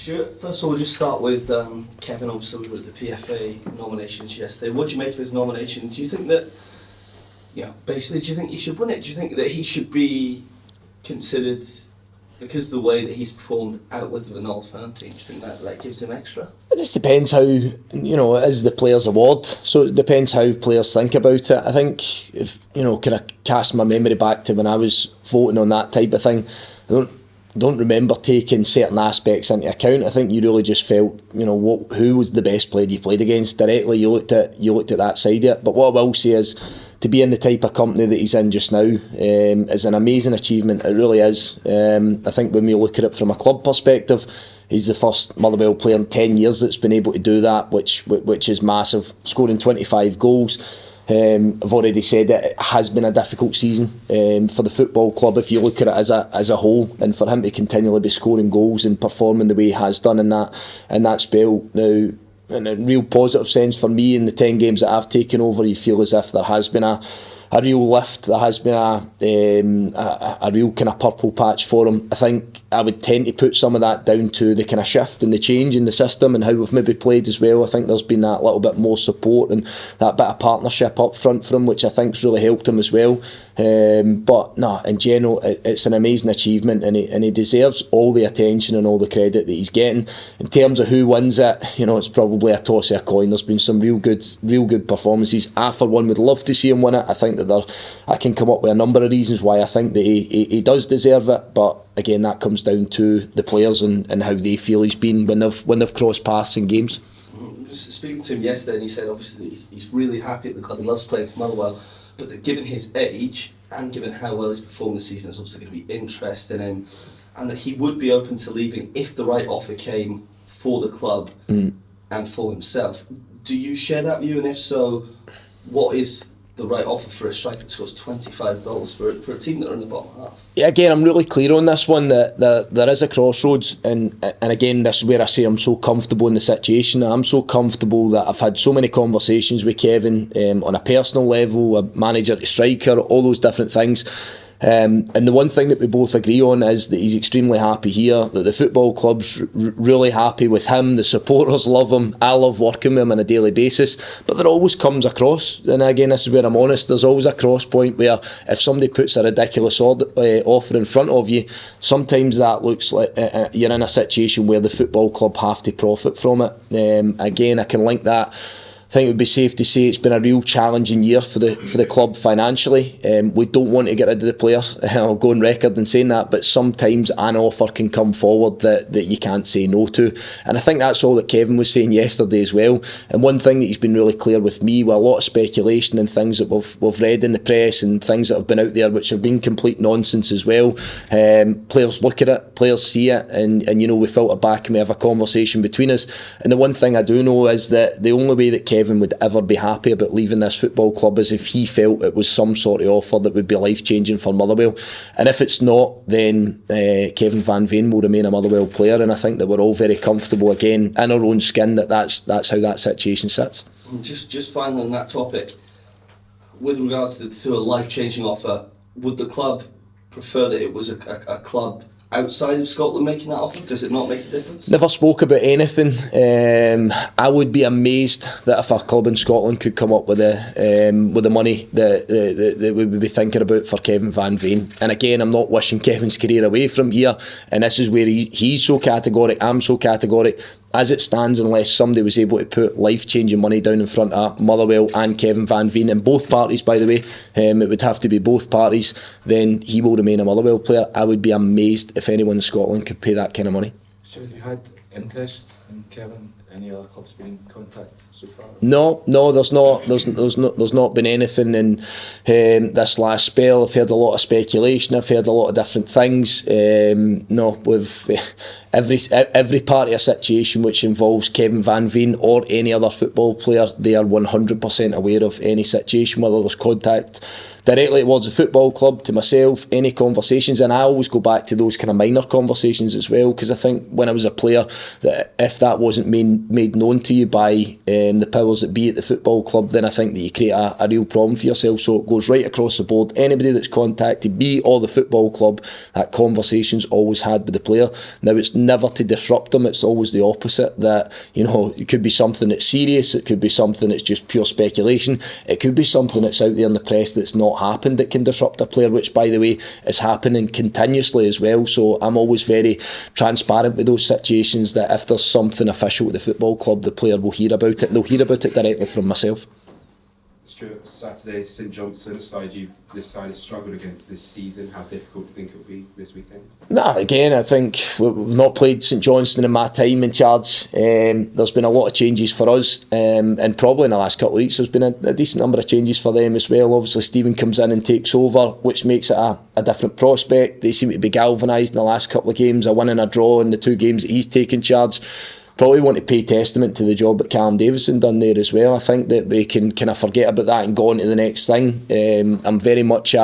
Stuart, first of all, we'll just start with Kevin. Obviously, we were at the PFA nominations yesterday. What do you make of his nomination? Do you think that, basically, do you think he should win it? Do you think that he should be considered, because of the way that he's performed out with the Renault fan team, do you think that gives him extra? It just depends how, it is the players' award, so it depends how players think about it. I think if, can I cast my memory back to when I was voting on that type of thing, I don't remember taking certain aspects into account. I think you really just felt, who was the best player you played against directly. You looked at that side of it. But what I will say is, to be in the type of company that he's in just now is an amazing achievement. It really is. I think when we look at it from a club perspective, he's the first Motherwell player in 10 years that's been able to do that, which is massive. Scoring 25 goals. I've already said it has been a difficult season for the football club if you look at it as a whole, and for him to continually be scoring goals and performing the way he has done in that spell now, in a real positive sense for me, in the 10 games that I've taken over, you feel as if there has been a real lift. There has been a real kind of purple patch for him. I think I would tend to put some of that down to the kind of shift and the change in the system and how we've maybe played as well. I think there's been that little bit more support and that bit of partnership up front for him, which I think's really helped him as well. But no, in general, it's an amazing achievement, and he deserves all the attention and all the credit that he's getting. In terms of who wins it, it's probably a toss of a coin. There's been some real good performances. I, for one, would love to see him win it. I think that I can come up with a number of reasons why I think that he does deserve it, but again, that comes down to the players and how they feel he's been when they've crossed paths in games. Speaking to him yesterday, and he said obviously he's really happy at the club. He loves playing for Motherwell, but that given his age and given how well he's performed this season, it's also going to be interesting in him, and that he would be open to leaving if the right offer came for the club and for himself. Do you share that view, and if so, what is the right offer for a striker that scores 25 goals for a team that are in the bottom half? Yeah, again, I'm really clear on this one, that there is a crossroads, and again, this is where I say I'm so comfortable in the situation. I'm so comfortable that I've had so many conversations with Kevin on a personal level, a manager to striker, all those different things. And the one thing that we both agree on is that he's extremely happy here, that the football club's really happy with him, the supporters love him, I love working with him on a daily basis. But there always comes across, and again, this is where I'm honest, there's always a cross point where if somebody puts a ridiculous offer in front of you, sometimes that looks like you're in a situation where the football club have to profit from it. Again, I can link that. I think it would be safe to say it's been a real challenging year for the club financially. We don't want to get rid of the players. I'll go on record in saying that, but sometimes an offer can come forward that you can't say no to. And I think that's all that Kevin was saying yesterday as well. And one thing that he's been really clear with me, with a lot of speculation and things that we've read in the press and things that have been out there which have been complete nonsense as well. Players look at it, players see it, and we filter back and we have a conversation between us. And the one thing I do know is that the only way that Kevin would ever be happy about leaving this football club is if he felt it was some sort of offer that would be life-changing for Motherwell. And if it's not, then Kevin van Veen will remain a Motherwell player, and I think that we're all very comfortable again in our own skin that's how that situation sits. Just finally on that topic, with regards to a life-changing offer, would the club prefer that it was a club outside of Scotland making that offer? Does it not make a difference? Never spoke about anything. I would be amazed that if a club in Scotland could come up with the money that we would be thinking about for Kevin van Veen. And again, I'm not wishing Kevin's career away from here, and this is where he's so categoric, I'm so categoric. As it stands, unless somebody was able to put life-changing money down in front of Motherwell and Kevin van Veen, and both parties, by the way, it would have to be both parties, then he will remain a Motherwell player. I would be amazed if anyone in Scotland could pay that kind of money. So have you had interest in Kevin? Any other clubs been in contact so far? No, there's not been anything in this last spell. I've heard a lot of speculation. I've heard a lot of different things. With every part of a situation which involves Kevin van Veen or any other football player, they are 100% aware of any situation, whether there's contact directly towards the football club, to myself, any conversations, and I always go back to those kind of minor conversations as well, because I think when I was a player, that if that wasn't made known to you by the powers that be at the football club, then I think that you create a real problem for yourself. So it goes right across the board. Anybody that's contacted me or the football club, that conversation's always had with the player. Now, it's never to disrupt them, it's always the opposite, that, you know, it could be something that's serious, it could be something that's just pure speculation, it could be something that's out there in the press that's not happened that can disrupt a player, which, by the way, is happening continuously as well. So I'm always very transparent with those situations, that if there's something official with the football club, the player will hear about it. They'll hear about it directly from myself. Stuart, Saturday, St Johnstone, a side this side has struggled against this season. How difficult do you think it will be this weekend? Again, I think we've not played St Johnstone in my time in charge. There's been a lot of changes for us, and probably in the last couple of weeks there's been a decent number of changes for them as well. Obviously Stephen comes in and takes over, which makes it a different prospect. They seem to be galvanised in the last couple of games, a win and a draw in the 2 games that he's taken charge. Probably want to pay testament to the job that Calum Davison done there as well. I think that we can kind of forget about that and go on to the next thing. I'm very much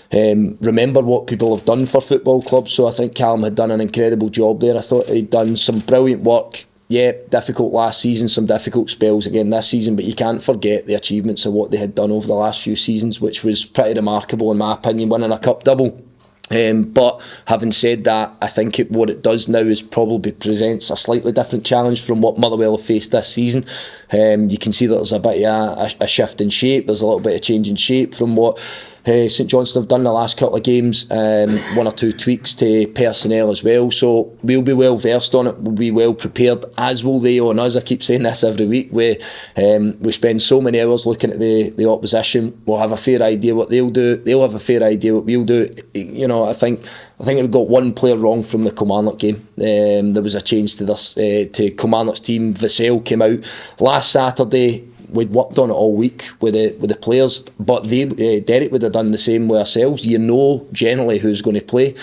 remember what people have done for football clubs, so I think Calum had done an incredible job there. I thought he'd done some brilliant work. Yeah, difficult last season, some difficult spells again this season, but you can't forget the achievements of what they had done over the last few seasons, which was pretty remarkable in my opinion, winning a cup double. But having said that, I think what it does now is probably presents a slightly different challenge from what Motherwell have faced this season. You can see that there's a bit of a shift in shape, there's a little bit of change in shape from what St Johnstone have done the last couple of games, 1 or 2 tweaks to personnel as well, so we'll be well versed on it, we'll be well prepared, as will they on us. I keep saying this every week, we spend so many hours looking at the opposition. We'll have a fair idea what they'll do, they'll have a fair idea what we'll do. You know, I think we got one player wrong from the Kilmarnock game. There was a change to this to Kilmarnock's team. Vassell came out last Saturday. We'd worked on it all week with the players, but Derek would have done the same with ourselves. You know generally who's going to play,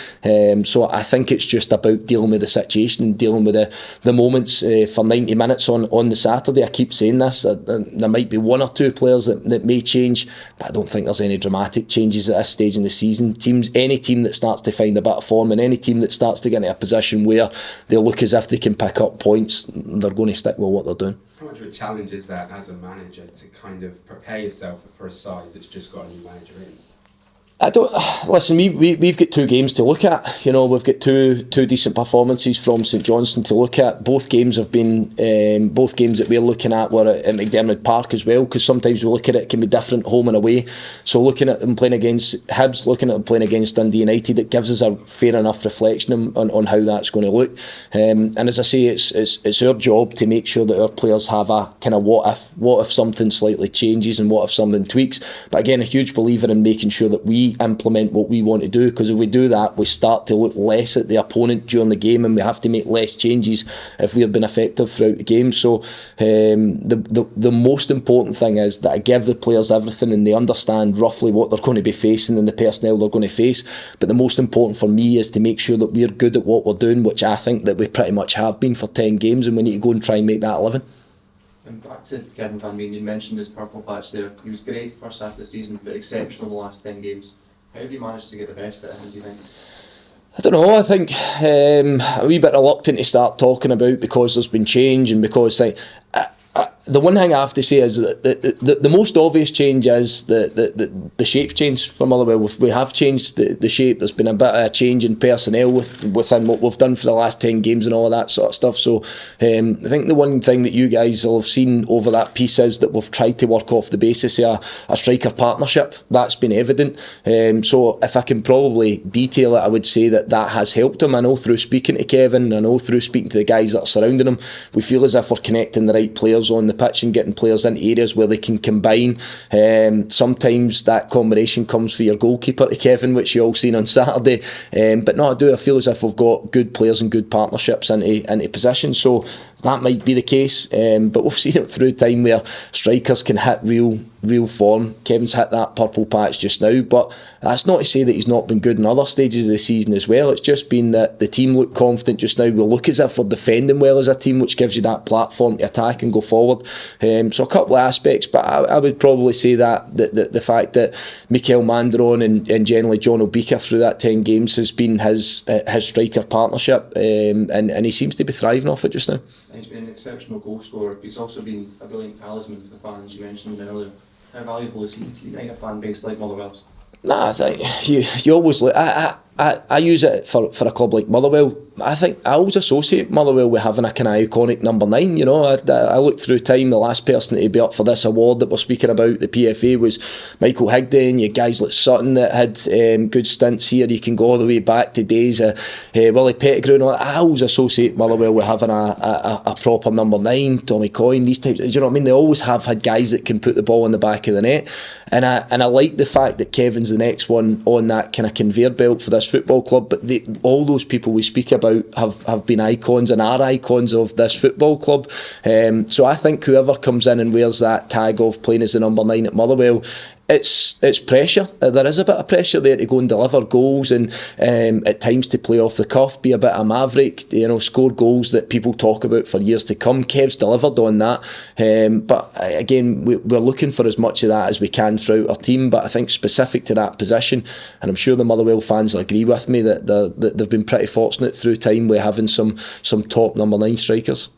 so I think it's just about dealing with the situation and dealing with the moments for 90 minutes on the Saturday. I keep saying this, there might be 1 or 2 players that may change, but I don't think there's any dramatic changes at this stage in the season. Any team that starts to find a bit of form and any team that starts to get into a position where they look as if they can pick up points, they're going to stick with what they're doing. How much of a challenge is that as a manager to kind of prepare yourself for a side that's just got a new manager in? I don't listen. We've got 2 games to look at. You know, we've got two decent performances from St Johnstone to look at. Both games have been both games that we're looking at were at McDermott Park as well, because sometimes we look at it can be different home and away. So looking at them playing against Hibs, looking at them playing against Dundee United, it gives us a fair enough reflection on how that's going to look. And as I say, it's our job to make sure that our players have a kind of what if something slightly changes and what if something tweaks. But again, a huge believer in making sure that we implement what we want to do, because if we do that, we start to look less at the opponent during the game, and we have to make less changes if we've been effective throughout the game. So the most important thing is that I give the players everything and they understand roughly what they're going to be facing and the personnel they're going to face. But the most important for me is to make sure that we're good at what we're doing, which I think that we pretty much have been for 10 games, and we need to go and try and make that 11. And back to Kevin van Veen, you mentioned his purple patch there. He was great first half of the season, but exceptional the last 10 games. How have you managed to get the best out of him, do you think? I don't know, I think a wee bit reluctant to start talking about because there's been change and because the one thing I have to say is that the most obvious change is the shape's changed for Motherwell. We have changed the shape. There's been a bit of a change in personnel within what we've done for the last 10 games and all of that sort of stuff. So I think the one thing that you guys will have seen over that piece is that we've tried to work off the basis of a striker partnership. That's been evident. So if I can probably detail it, I would say that has helped him. I know through speaking to Kevin, I know through speaking to the guys that are surrounding him, we feel as if we're connecting the right players on the pitch and getting players into areas where they can combine. Sometimes that combination comes for your goalkeeper to Kevin, which you all seen on Saturday. But no, I feel as if we've got good players and good partnerships into positions. So that might be the case, but we've seen it through time where strikers can hit real form. Kevin's hit that purple patch just now, but that's not to say that he's not been good in other stages of the season as well. It's just been that the team look confident just now. We look as if we're defending well as a team, which gives you that platform to attack and go forward. So a couple of aspects, but I would probably say that the fact that Mikael Mandron and generally John Obika through that 10 games has been his striker partnership, and he seems to be thriving off it just now. He's been an exceptional goal scorer. He's also been a brilliant talisman for the fans you mentioned earlier. How valuable is he to unite a fan base like Motherwell's? Nah, I think you always look. I use it for a club like Motherwell. I think I always associate Motherwell with having a kind of iconic number 9. You know, I look through time. The last person to be up for this award that we're speaking about, the PFA, was Michael Higdon. You guys like Sutton that had good stints here. You can go all the way back to days of Willie Pettigrew and all that. I always associate Motherwell with having a proper number 9. Tommy Coyne, these types. Do you know what I mean? They always have had guys that can put the ball in the back of the net, and I like the fact that Kevin's the next one on that kind of conveyor belt for this football club. But all those people we speak about have been icons and are icons of this football club. So I think whoever comes in and wears that tag of playing as the number 9 at Motherwell, it's pressure. There is a bit of pressure there to go and deliver goals and at times to play off the cuff, be a bit of a maverick, you know, score goals that people talk about for years to come. Kev's delivered on that, but again, we're looking for as much of that as we can throughout our team. But I think specific to that position, and I'm sure the Motherwell fans will agree with me that they've been pretty fortunate through time with having some top number 9 strikers.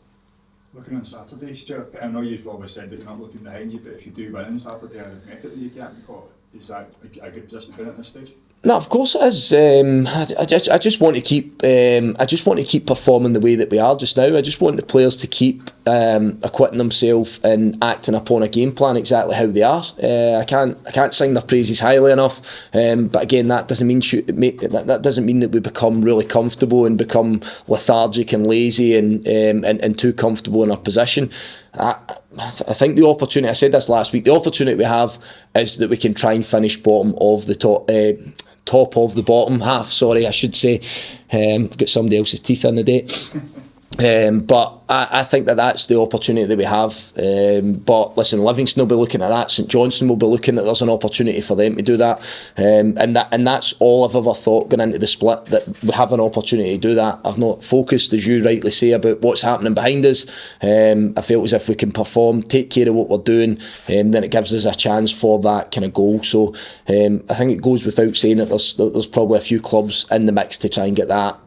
Looking on Saturday, Stuart, I know you've always said that you're not looking behind you, but if you do win on Saturday, arithmetically you can't be caught. Is that a good position to be in at this stage? No, of course it is. I just want to keep. I just want to keep performing the way that we are just now. I just want the players to keep acquitting themselves and acting upon a game plan exactly how they are. I can't sing their praises highly enough. But again, that doesn't mean that we become really comfortable and become lethargic and lazy and too comfortable in our position. I think the opportunity, I said this last week, the opportunity we have is that we can try and finish bottom of the top of the bottom half, sorry, I should say. Got somebody else's teeth in the day. But I think that's the opportunity that we have. But listen, Livingston will be looking at that. St Johnstone will be looking at there's an opportunity for them to do that. And that's all I've ever thought going into the split, that we have an opportunity to do that. I've not focused, as you rightly say, about what's happening behind us. I feel as if we can perform, take care of what we're doing, then it gives us a chance for that kind of goal. So I think it goes without saying that there's probably a few clubs in the mix to try and get that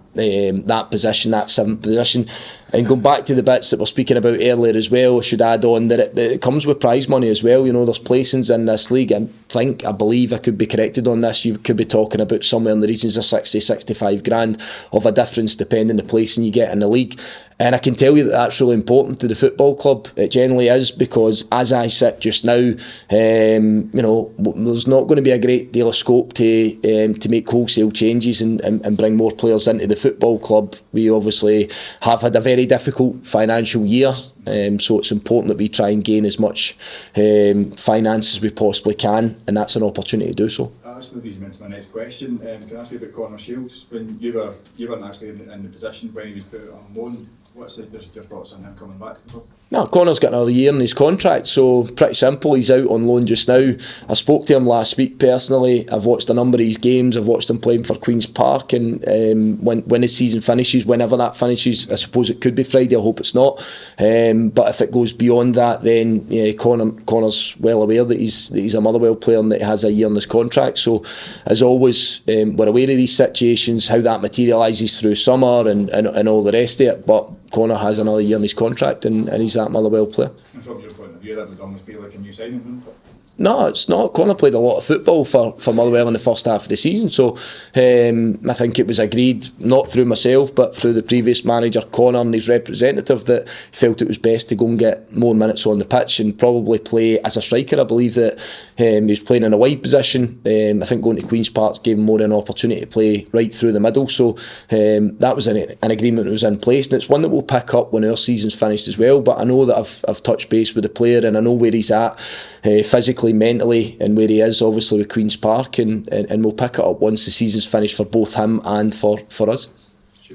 position, that 7th position. And going back to the bits that we're speaking about earlier as well, I should add on that it comes with prize money as well. You know, there's placings in this league. I believe I could be corrected on this. You could be talking about somewhere in the regions of 60-65 grand of a difference depending the placing you get in the league. And I can tell you that that's really important to the football club. It generally is, because as I sit just now, you know, there's not going to be a great deal of scope to make wholesale changes and bring more players into the football club. We obviously have had a very difficult financial year, so it's important that we try and gain as much finance as we possibly can, and that's an opportunity to do so. That's the reason into my next question. Can I ask you about Connor Shields? When you weren't actually in the position when he was put on loan, what's your thoughts on him coming back to the club? No, Connor's got another year in his contract, so pretty simple. He's out on loan just now. I spoke to him last week personally. I've watched a number of his games. I've watched him playing for Queen's Park, and when his season finishes, whenever that finishes, I suppose it could be Friday. I hope it's not. But if it goes beyond that, then yeah, Connor's well aware that he's a Motherwell player and that he has a year in his contract. So as always, we're aware of these situations, how that materialises through summer and all the rest of it. But Connor has another year in his contract, and he's that Motherwell player. And from your point of view, that would almost be like a new signing, wouldn't it? No, it's not. Connor played a lot of football for Motherwell in the first half of the season, so I think it was agreed, not through myself but through the previous manager, Connor, and his representative, that felt it was best to go and get more minutes on the pitch and probably play as a striker. I believe that he was playing in a wide position. I think going to Queen's Park gave him more an opportunity to play right through the middle, so that was an agreement that was in place, and it's one that we'll pick up when our season's finished as well. But I know that I've touched base with the player, and I know where he's at physically, mentally, and where he is obviously with Queen's Park, and we'll pick it up once the season's finished for both him and for us.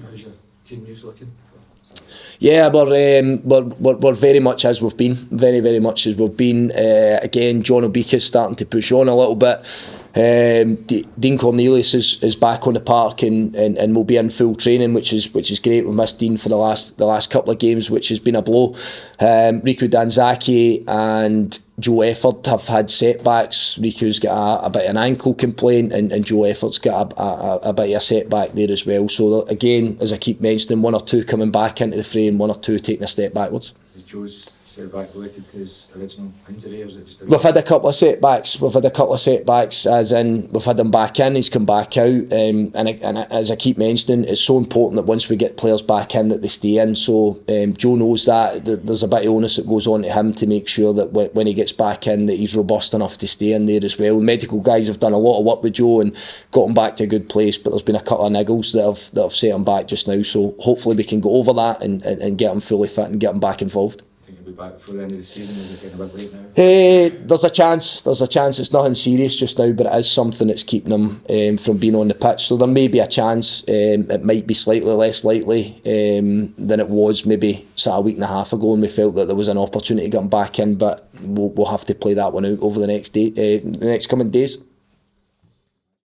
How's your team news looking? Yeah, we're very much as we've been, very much as we've been. Again, John Obika's starting to push on a little bit. Dean Cornelius is back on the park and will be in full training, which is great. We've missed Dean for the last couple of games, which has been a blow. Riku Danzaki and Joe Efford have had setbacks. Riku's got a bit of an ankle complaint, and Joe Efford's got a bit of a setback there as well. So again, as I keep mentioning, one or two coming back into the fray and one or two taking a step backwards. Is Joe's setback related to his original injury, or is it just We've had a couple of setbacks, as in we've had him back in, he's come back out, and as I keep mentioning, it's so important that once we get players back in that they stay in. So Joe knows that there's a bit of onus that goes on to him to make sure that when he gets back in that he's robust enough to stay in there as well. The medical guys have done a lot of work with Joe and got him back to a good place, but there's been a couple of niggles that have set him back just now. So hopefully we can go over that and get him fully fit and get him back involved. Be back before the end of the season? Is it getting a bit late now? There's a chance. It's nothing serious just now, but it is something that's keeping him from being on the pitch. So there may be a chance. It might be slightly less likely than it was maybe sort of a week and a half ago, and we felt that there was an opportunity to get him back in. But we'll have to play that one out over the next coming days.